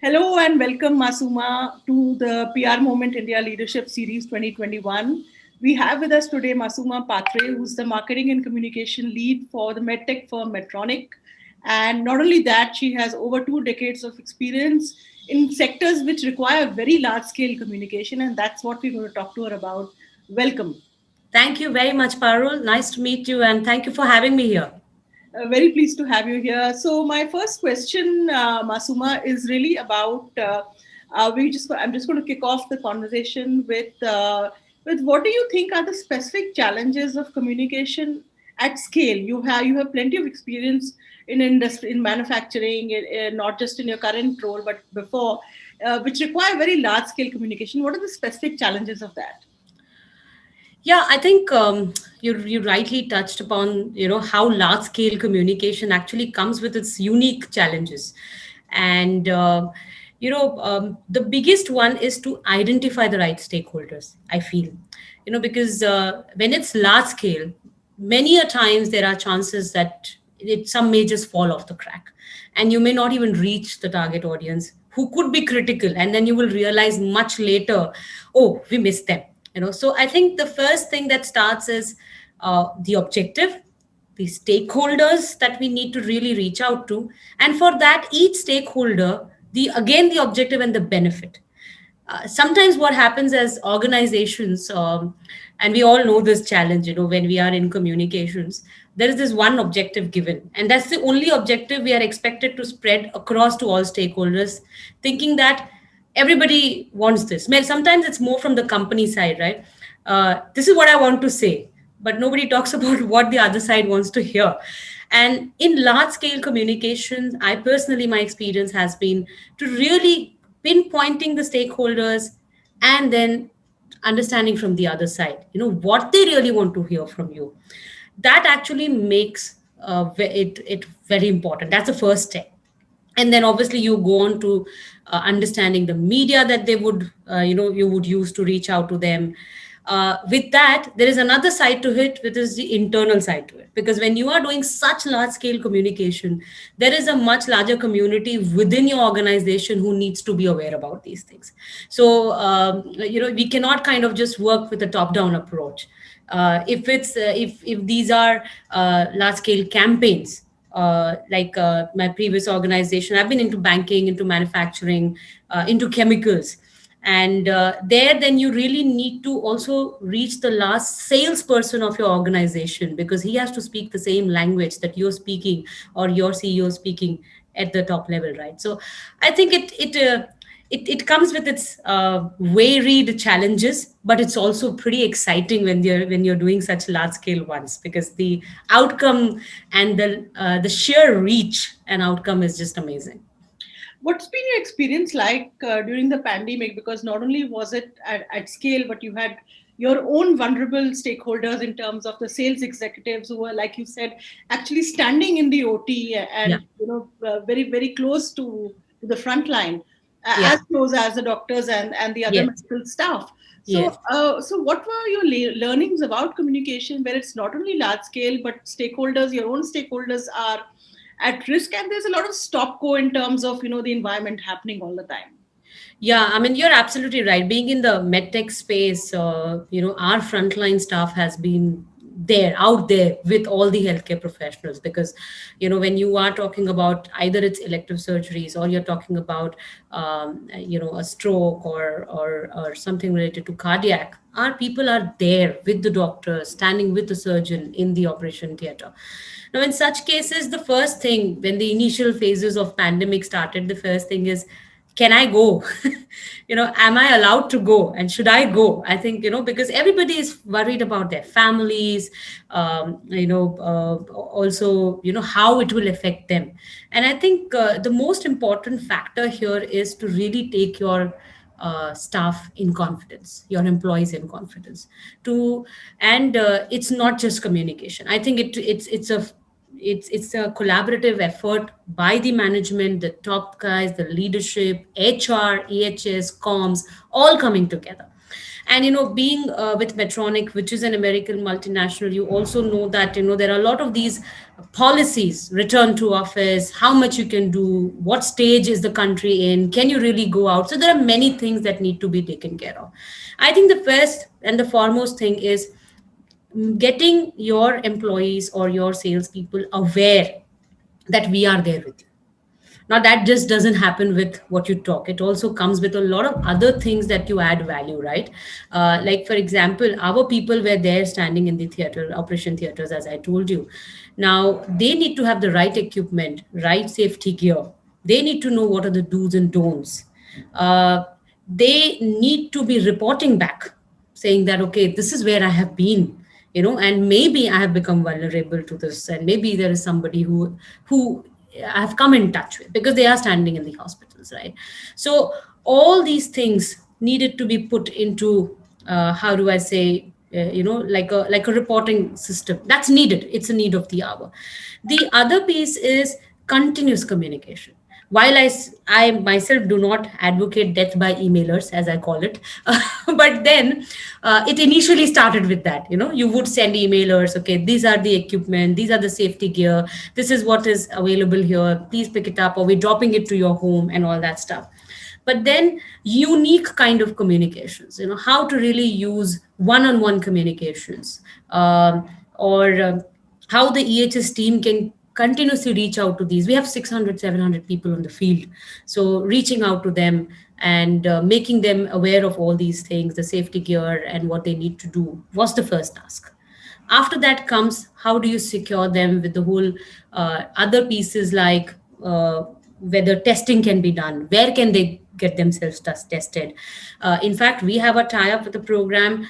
Hello and welcome, Masuma, to the PR Moment India Leadership Series 2021. We have with us today Masuma Patre, who's the marketing and communication lead for the medtech firm Medtronic. And not only that, she has over 2 decades of experience in sectors which require very large scale communication, and that's what we're going to talk to her about. Welcome. Thank you very much, Parul. Nice to meet you, and thank you for having me here. Very pleased to have you here. So my first question, Masuma, is really about. I'm just going to kick off the conversation with what do you think are the specific challenges of communication at scale? You have plenty of experience in industry, in manufacturing, not just in your current role, but before, which require very large scale communication. What are the specific challenges of that? Yeah, I think you rightly touched upon how large scale communication actually comes with its unique challenges, and the biggest one is to identify the right stakeholders. I feel, because when it's large scale, many a times there are chances that some may just fall off the crack, and you may not even reach the target audience who could be critical, and then you will realize much later, oh, we missed them. So I think the first thing that starts is the objective, the stakeholders that we need to really reach out to, and for that each stakeholder, the objective and the benefit. Sometimes what happens as organizations, and we all know this challenge, when we are in communications, there is this one objective given, and that's the only objective we are expected to spread across to all stakeholders, thinking that everybody wants this. Well, sometimes it's more from the company side, right? This is what I want to say, but nobody talks about what the other side wants to hear. And in large scale communications, I personally, my experience has been to really pinpointing the stakeholders and then understanding from the other side, what they really want to hear from you. That actually makes it very important. That's the first step. And then obviously you go on to understanding the media that they would you would use to reach out to them. With that, there is another side to it, which is the internal side to it, because when you are doing such large scale communication, there is a much larger community within your organization who needs to be aware about these things. So we cannot kind of just work with a top down approach. If these are large scale campaigns, like my previous organization, I've been into banking, into manufacturing, into chemicals. And there, then you really need to also reach the last salesperson of your organization, because he has to speak the same language that you're speaking or your CEO speaking at the top level, right? So I think it comes with its varied challenges, but it's also pretty exciting when you're doing such large scale ones, because the outcome and the sheer reach and outcome is just amazing. What's been your experience like during the pandemic? Because not only was it at scale, but you had your own vulnerable stakeholders in terms of the sales executives who were, like you said, actually standing in the OT Yeah, and very very close to the front line, as yeah, close as the doctors and the other yes, medical staff. So, yes. so what were your learnings about communication, where it's not only large scale, but stakeholders, your own stakeholders are at risk, and there's a lot of stop go in terms of the environment happening all the time. Yeah, I mean, you're absolutely right. Being in the medtech space, our frontline staff has been out there with all the healthcare professionals, because, when you are talking about either it's elective surgeries or you're talking about, a stroke or something related to cardiac, our people are there with the doctor, standing with the surgeon in the operation theater. Now, in such cases, the first thing when the initial phases of pandemic started, the first thing is, can I go? Am I allowed to go? And should I go? I think, because everybody is worried about their families, also, how it will affect them. And I think the most important factor here is to really take your staff in confidence, your employees in confidence. And it's not just communication. I think it's a collaborative effort by the management, the top guys, the leadership, HR, EHS, comms, all coming together. And being with Medtronic, which is an American multinational, you also know that there are a lot of these policies: return to office, how much you can do, what stage is the country in, can you really go out. So there are many things that need to be taken care of. I think the first and the foremost thing is getting your employees or your salespeople aware that we are there with you. Now, that just doesn't happen with what you talk. It also comes with a lot of other things that you add value, right? Like, for example, our people were there standing in the theater, operation theaters, as I told you. Now, they need to have the right equipment, right safety gear. They need to know what are the do's and don'ts. Uh, they need to be reporting back, saying that, okay, this is where I have been, and maybe I have become vulnerable to this, and maybe there is somebody who I have come in touch with, because they are standing in the hospitals, right? So all these things needed to be put into, how do I say, like a reporting system that's needed. It's a need of the hour. The other piece is continuous communication. While I myself do not advocate death by emailers, as I call it, but then it initially started with that. You would send emailers, okay, these are the equipment, these are the safety gear, this is what is available here, please pick it up, or we're dropping it to your home, and all that stuff. But then unique kind of communications, how to really use one-on-one communications, or how the EHS team can continuously reach out to these. We have 600, 700 people on the field. So reaching out to them and making them aware of all these things, the safety gear and what they need to do, was the first task. After that comes, how do you secure them with the whole other pieces, like whether testing can be done, where can they get themselves tested. In fact, we have a tie-up with a program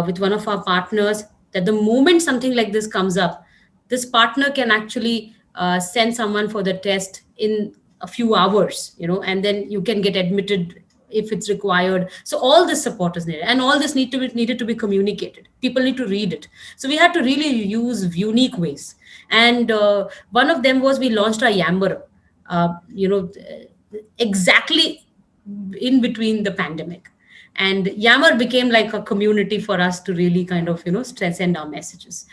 with one of our partners, that the moment something like this comes up, this partner can actually send someone for the test in a few hours, and then you can get admitted if it's required. So all this support is needed, and all this needed to be communicated. People need to read it. So we had to really use unique ways, and one of them was, we launched a Yammer, exactly in between the pandemic, and Yammer became like a community for us to really kind of send our messages.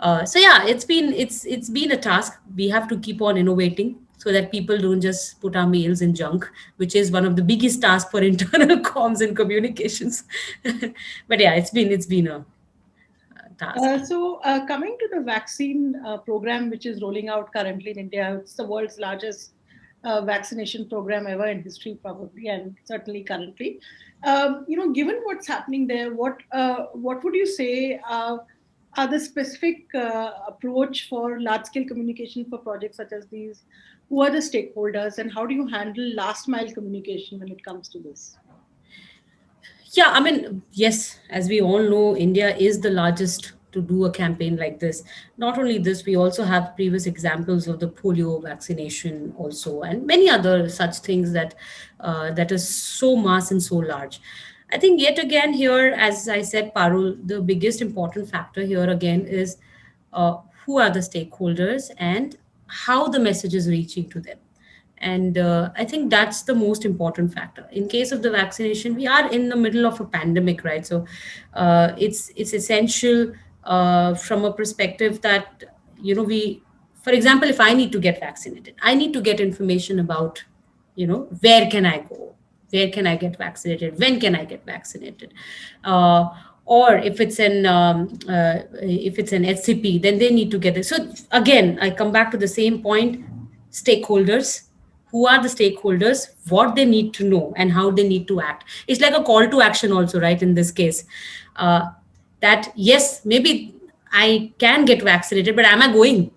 So yeah, it's been a task. We have to keep on innovating so that people don't just put our mails in junk, which is one of the biggest tasks for internal comms and communications. But yeah, it's been a task. Coming to the vaccine program, which is rolling out currently in India, it's the world's largest vaccination program ever in history, probably, and certainly currently. Given what's happening there, what would you say are the specific approach for large-scale communication for projects such as these? Who are the stakeholders, and how do you handle last-mile communication when it comes to this? Yeah, I mean, yes, as we all know, India is the largest to do a campaign like this. Not only this, we also have previous examples of the polio vaccination also, and many other such things that is so mass and so large. I think yet again here, as I said, Parul, the biggest important factor here again is uh, who are the stakeholders and how the message is reaching to them. And I think that's the most important factor. In case of the vaccination, we are in the middle of a pandemic, right? So it's essential from a perspective that we, for example, if I need to get vaccinated, I need to get information about where can I go, where can I get vaccinated, when can I get vaccinated. Or if it's an SCP, then they need to get it. So again, I come back to the same point: stakeholders. Who are the stakeholders, what they need to know, and how they need to act. It's like a call to action also, right? In this case, that yes, maybe I can get vaccinated, but am I going?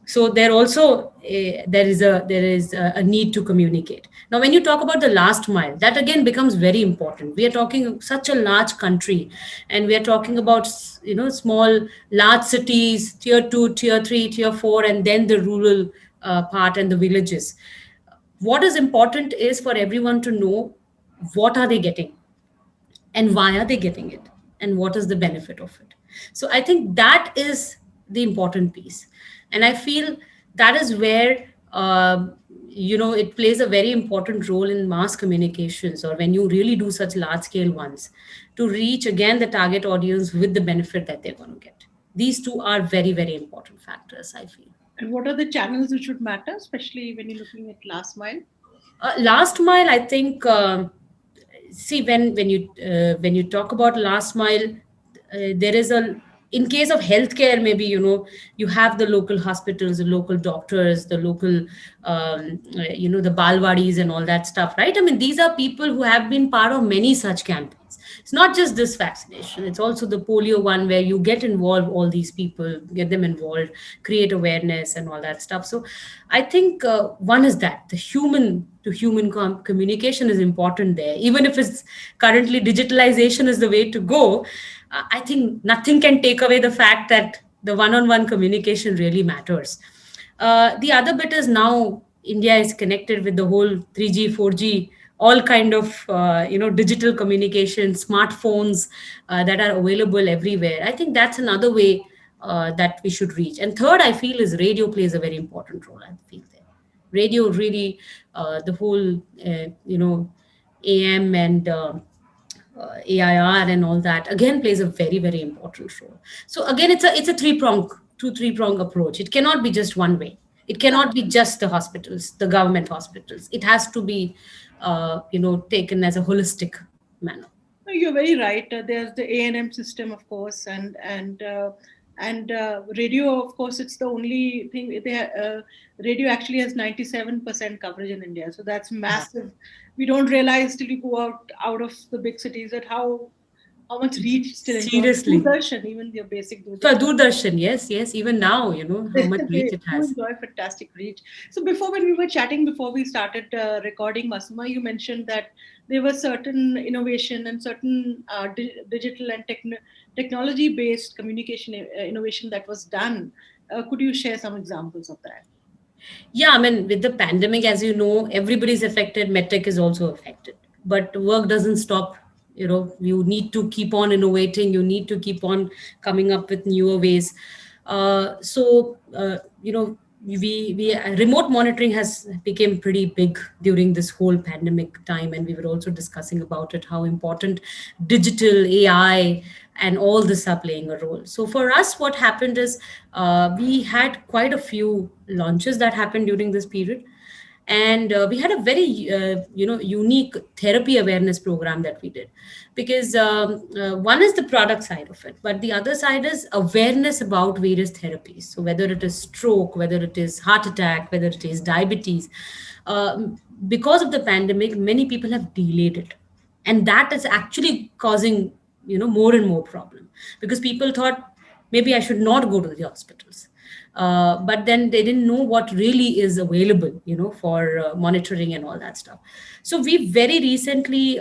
So there also there is a need to communicate. Now when you talk about the last mile, that again becomes very important. We are talking such a large country, and we are talking about small large cities, tier 2, tier 3, tier 4, and then the rural part and the villages. What is important is for everyone to know what are they getting, and why are they getting it, and what is the benefit of it. So I think that is the important piece, and I feel that is where it plays a very important role in mass communications, or when you really do such large scale ones, to reach again the target audience with the benefit that they're going to get. These two are very, very important factors, I feel. And what are the channels which would matter, especially when you're looking at last mile? Last mile, I think. See, when you talk about last mile, there is a, in case of healthcare, maybe you have the local hospitals, the local doctors, the local the balwadis and all that stuff, right? I mean, these are people who have been part of many such campaigns. It's not just this vaccination, it's also the polio one, where you get involved, all these people, get them involved, create awareness and all that stuff. So I think one is that the human to human communication is important there, even if it's currently digitalization is the way to go. I think nothing can take away the fact that the one-on-one communication really matters. The other bit is, now India is connected with the whole 3G, 4G, all kind of digital communication, smartphones that are available everywhere. I think that's another way that we should reach. And third, I feel, is radio plays a very important role. I feel there, radio really, the whole AM and AIR and all that, again, plays a very, very important role. So again, it's a three prong approach. It cannot be just one way. It cannot be just the hospitals, the government hospitals. It has to be taken as a holistic manner. No, you're very right. There's the A&M system, of course, and radio. Of course, it's the only thing. Radio actually has 97% coverage in India, so that's massive. We don't realize till you go out of the big cities that how much reach still enjoys. Seriously. Doordarshan, even your basic For Doordarshan. Doordarshan, yes, even now, how much They reach it do has. enjoy fantastic reach. So before, when we were chatting, before we started recording, Masuma, you mentioned that there was certain innovation and certain digital and technology-based communication innovation that was done. Could you share some examples of that? Yeah, I mean, with the pandemic, as you know, everybody's affected. MedTech is also affected, but work doesn't stop. You need to keep on innovating. You need to keep on coming up with newer ways. We remote monitoring has become pretty big during this whole pandemic time, and we were also discussing about it, how important digital AI and all this are playing a role. So for us, what happened is, we had quite a few launches that happened during this period, and we had a very unique therapy awareness program that we did, because one is the product side of it, but the other side is awareness about various therapies. So whether it is stroke, whether it is heart attack, whether it is diabetes, because of the pandemic, many people have delayed it, and that is actually causing more and more problem, because people thought maybe I should not go to the hospitals, but then they didn't know what really is available for monitoring and all that stuff. So we very recently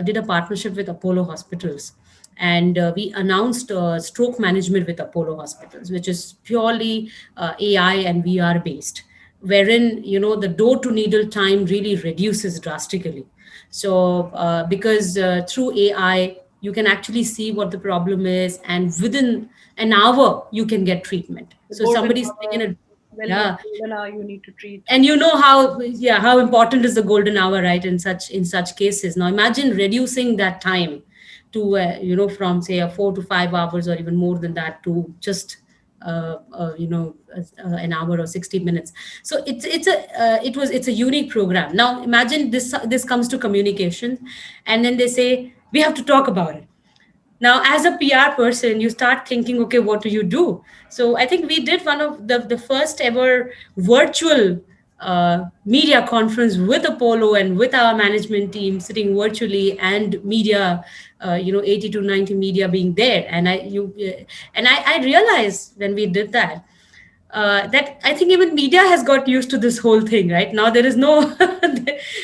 did a partnership with Apollo Hospitals, and we announced stroke management with Apollo Hospitals, which is purely AI and VR based, wherein the door to needle time really reduces drastically. So because through AI, you can actually see what the problem is, and within an hour you can get treatment. The So golden somebody's hour, taking a, when yeah, golden hour you need to treat. and you know how important is the golden hour, right, in such cases. Now imagine reducing that time to from, say, a 4 to 5 hours, or even more than that, to just an hour or 60 minutes. So it's a unique program. Now imagine this comes to communication, and then they say we have to talk about it. Now as a PR person, you start thinking, okay, what do you do? So I think we did one of the first ever virtual media conference with Apollo and with our management team sitting virtually, and media, 80 to 90 media being there. And I realized when we did that, that I think even media has got used to this whole thing. Right now, there is no,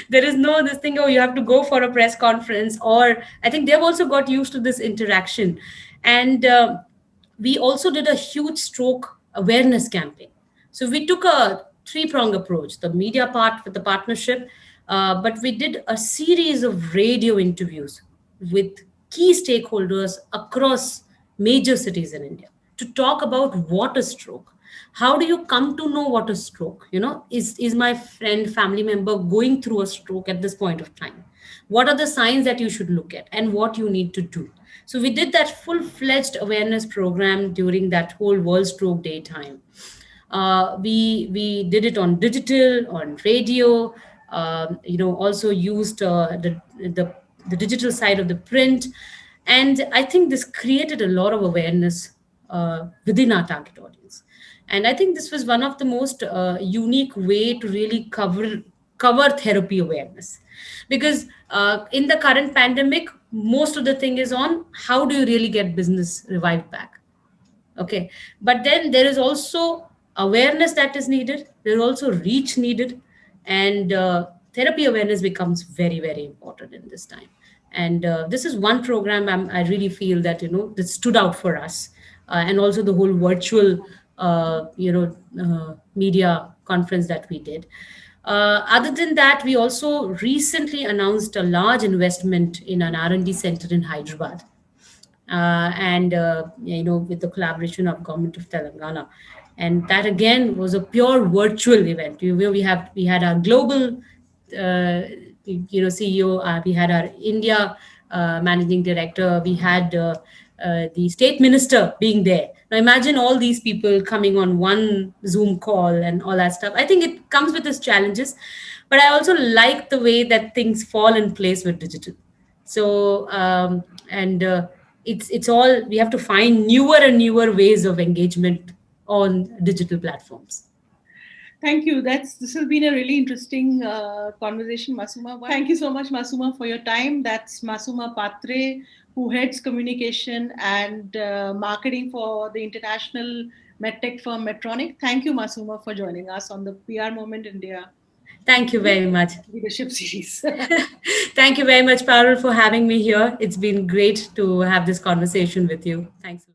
there is no this thing. Oh, you have to go for a press conference, or I think they've also got used to this interaction, and we also did a huge stroke awareness campaign. So we took a three-prong approach: the media part with the partnership, but we did a series of radio interviews with key stakeholders across major cities in India to talk about what is stroke, How do you come to know what a stroke? Is my friend, family member going through a stroke at this point of time? What are the signs that you should look at and what you need to do? So we did that full-fledged awareness program during that whole World Stroke Day time. We did it on digital, on radio, also used the the digital side of the print, and I think this created a lot of awareness within our target audience. And I think this was one of the most unique way to really cover therapy awareness, because in the current pandemic, most of the thing is on how do you really get business revived back. Okay, but then there is also awareness that is needed, there's also reach needed, and therapy awareness becomes very, very important in this time. And this is one program I really feel that that stood out for us, and also the whole virtual media conference that we did. Other than that, we also recently announced a large investment in an R&D center in Hyderabad, and with the collaboration of government of Telangana, and that again was a pure virtual event. We had our global CEO, we had our India managing director, we had the state minister being there. Now imagine all these people coming on one Zoom call and all that stuff. I think it comes with its challenges, but I also like the way that things fall in place with digital. So and it's all, we have to find newer and newer ways of engagement on digital platforms. Thank you. This has been a really interesting conversation, Masuma. Thank you so much, Masuma, for your time. That's Masuma Patre, who heads communication and marketing for the international medtech firm Medtronic. Thank you, Masuma, for joining us on the PR Moment India Thank you very much. leadership series. Thank you very much, Parul, for having me here. It's been great to have this conversation with you. Thanks.